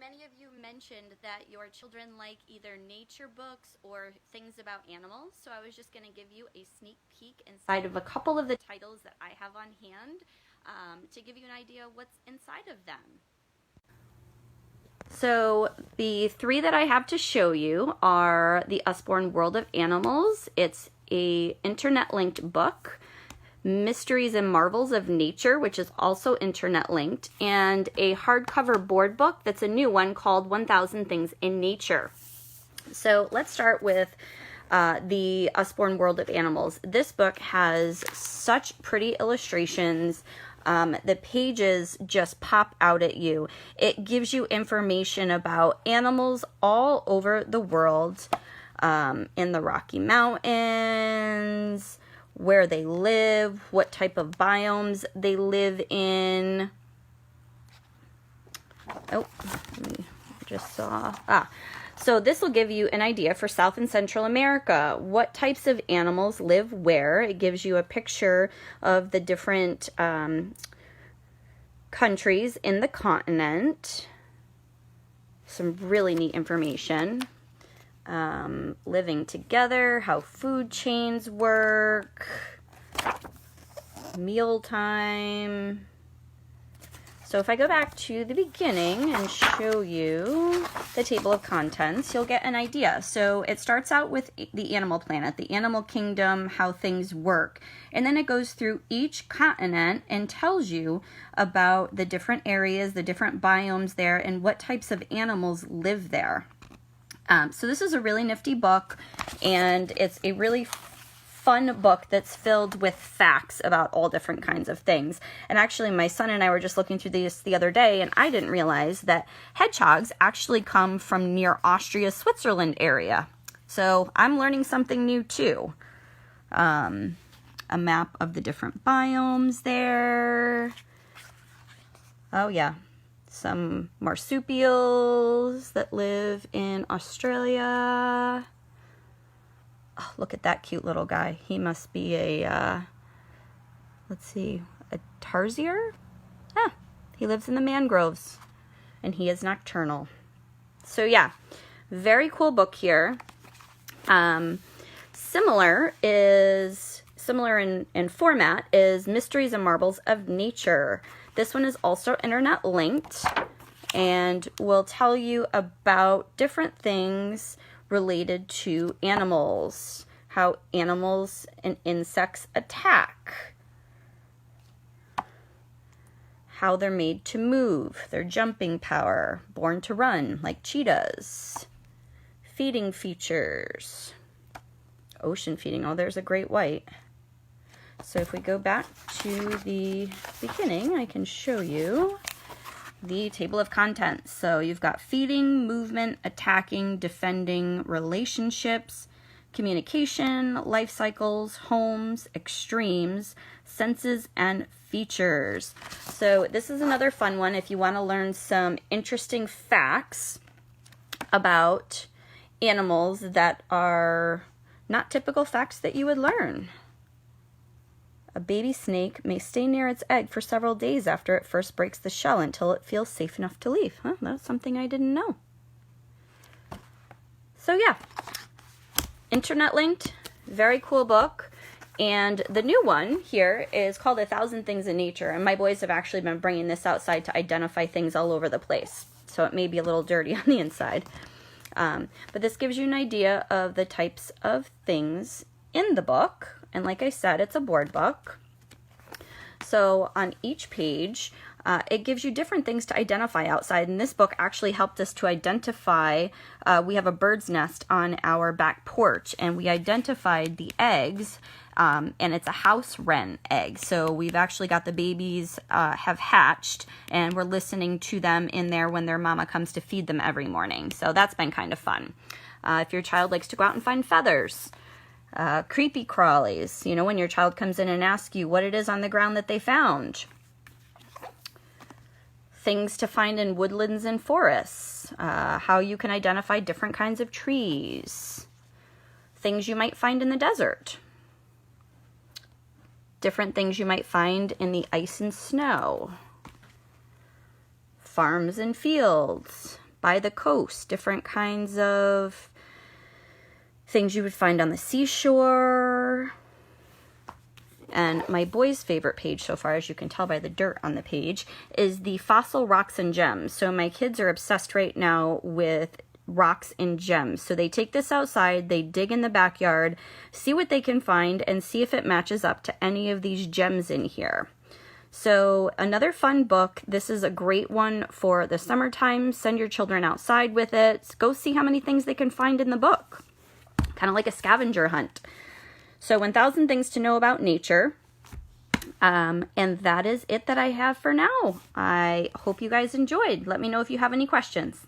many of you mentioned that your children like either nature books or things about animals, so I was just going to give you a sneak peek inside of a couple of the titles that I have on hand to give you an idea of what's inside of them. So the three that I have to show you are the Usborne World of Animals. It's a internet-linked book. Mysteries and Marvels of Nature, which is also internet linked, and a hardcover board book that's a new one called 1000 Things in Nature. So let's start with the Usborne World of Animals. This book has such pretty illustrations. The pages just pop out at you. It gives you information about animals all over the world, in the Rocky Mountains, where they live, what type of biomes they live in. Oh, just saw. So this will give you an idea for South and Central America. What types of animals live where? It gives you a picture of the different countries in the continent. Some really neat information. Living together, how food chains work, mealtime. So if I go back to the beginning and show you the table of contents, you'll get an idea. So it starts out with the animal planet, the animal kingdom, how things work. And then it goes through each continent and tells you about the different areas, the different biomes there, and what types of animals live there. So this is a really nifty book, and it's a really fun book that's filled with facts about all different kinds of things. And actually, my son and I were just looking through this the other day, and I didn't realize that hedgehogs actually come from near Austria, Switzerland area. So I'm learning something new too. A map of the different biomes there. Oh yeah. Some marsupials that live in Australia. Oh, look at that cute little guy. He must be a, let's see, a tarsier? He lives in the mangroves, and he is nocturnal. So yeah, very cool book here. Similar in format is Mysteries and Marvels of Nature. This one is also internet linked and will tell you about different things related to animals, how animals and insects attack, how they're made to move, their jumping power, born to run like cheetahs, feeding features, ocean feeding. Oh, there's a great white. So if we go back to the beginning, I can show you the table of contents. So you've got feeding, movement, attacking, defending, relationships, communication, life cycles, homes, extremes, senses, and features. So this is another fun one if you want to learn some interesting facts about animals that are not typical facts that you would learn. A baby snake may stay near its egg for several days after it first breaks the shell until it feels safe enough to leave. That's something I didn't know. So yeah, internet linked, very cool book. And the new one here is called 1000 Things in Nature. And my boys have actually been bringing this outside to identify things all over the place. So it may be a little dirty on the inside. But this gives you an idea of the types of things in the book. And like I said, it's a board book. So on each page, it gives you different things to identify outside. And this book actually helped us to identify, we have a bird's nest on our back porch, and we identified the eggs, and it's a house wren egg. So we've actually got the babies have hatched, and we're listening to them in there when their mama comes to feed them every morning. So that's been kind of fun. If your child likes to go out and find feathers, creepy crawlies, you know, when your child comes in and asks you what it is on the ground that they found. Things to find in woodlands and forests, how you can identify different kinds of trees, things you might find in the desert, different things you might find in the ice and snow, farms and fields, by the coast, different kinds of things you would find on the seashore. And my boy's favorite page so far, as you can tell by the dirt on the page, is the fossil rocks and gems. So my kids are obsessed right now with rocks and gems. So they take this outside, they dig in the backyard, see what they can find, and see if it matches up to any of these gems in here. So another fun book. This is a great one for the summertime. Send your children outside with it. Go see how many things they can find in the book. Kind of like a scavenger hunt. So 1,000 Things to Know About Nature. And that is it that I have for now. I hope you guys enjoyed. Let me know if you have any questions.